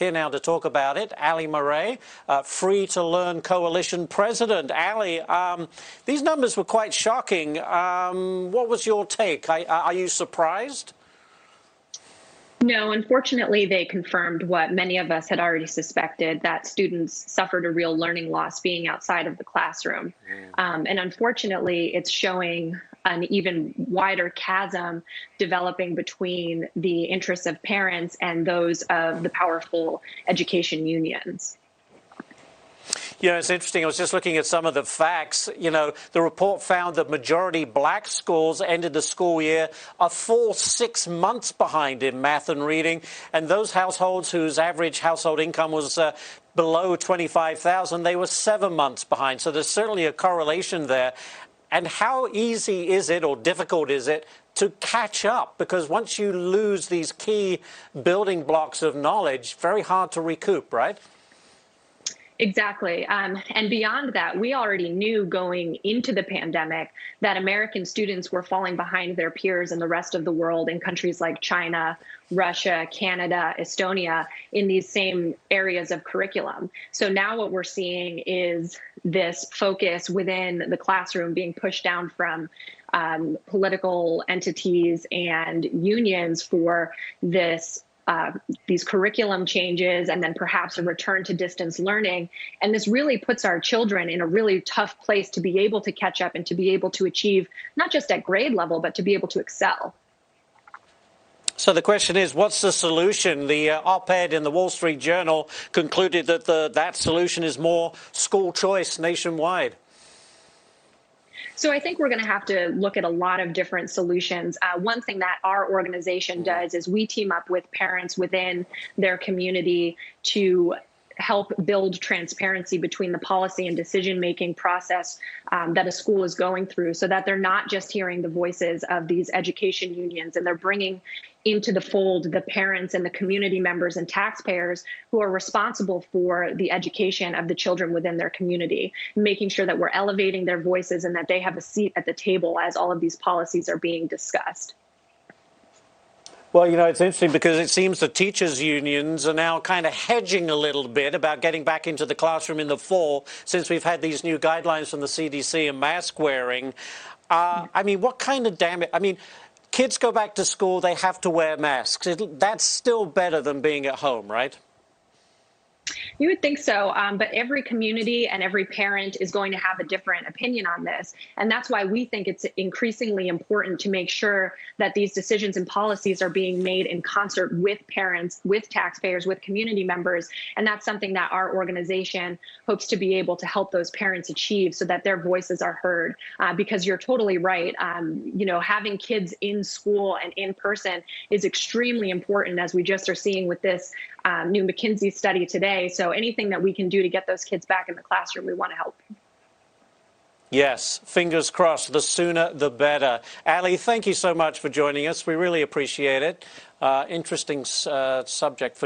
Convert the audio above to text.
Here now to talk about it, Alleigh Marré, Free to Learn Coalition President. Alleigh, these numbers were quite shocking. What was your take? Are you surprised? No, unfortunately, they confirmed what many of us had already suspected, that students suffered a real learning loss being outside of the classroom. And unfortunately, it's showing an even wider chasm developing between the interests of parents and those of the powerful education unions. Yeah, it's interesting. I was just looking at some of the facts. You know, the report found that majority black schools ended the school year a full 6 months behind in math and reading. And those households whose average household income was below $25,000, they were 7 months behind. So there's certainly a correlation there. And how easy is it or difficult is it to catch up? Because once you lose these key building blocks of knowledge, very hard to recoup, right? Exactly. And beyond that, we already knew going into the pandemic that American students were falling behind their peers in the rest of the world in countries like China, Russia, Canada, Estonia, in these same areas of curriculum. So now what we're seeing is this focus within the classroom being pushed down from political entities and unions for these curriculum changes and then perhaps a return to distance learning. And this really puts our children in a really tough place to be able to catch up and to be able to achieve, not just at grade level, but to be able to excel. So the question is, what's the solution? The op-ed in the Wall Street Journal concluded that that solution is more school choice nationwide. So I think we're going to have to look at a lot of different solutions. One thing that our organization does is we team up with parents within their community to help build transparency between the policy and decision-making process that a school is going through, so that they're not just hearing the voices of these education unions, and they're bringing into the fold the parents and the community members and taxpayers who are responsible for the education of the children within their community, making sure that we're elevating their voices and that they have a seat at the table as all of these policies are being discussed. Well, you know, it's interesting because it seems the teachers' unions are now kind of hedging a little bit about getting back into the classroom in the fall, since we've had these new guidelines from the CDC and mask wearing. I mean, what kind of damage? I mean, kids go back to school, they have to wear masks. That's still better than being at home, right? You would think so, but every community and every parent is going to have a different opinion on this. And that's why we think it's increasingly important to make sure that these decisions and policies are being made in concert with parents, with taxpayers, with community members. And that's something that our organization hopes to be able to help those parents achieve so that their voices are heard. Because you're totally right. You know, having kids in school and in person is extremely important, as we just are seeing with this new McKinsey study today. So anything that we can do to get those kids back in the classroom, we want to help. Yes, fingers crossed, the sooner the better. Alleigh, thank you so much for joining us. We really appreciate it. Interesting subject for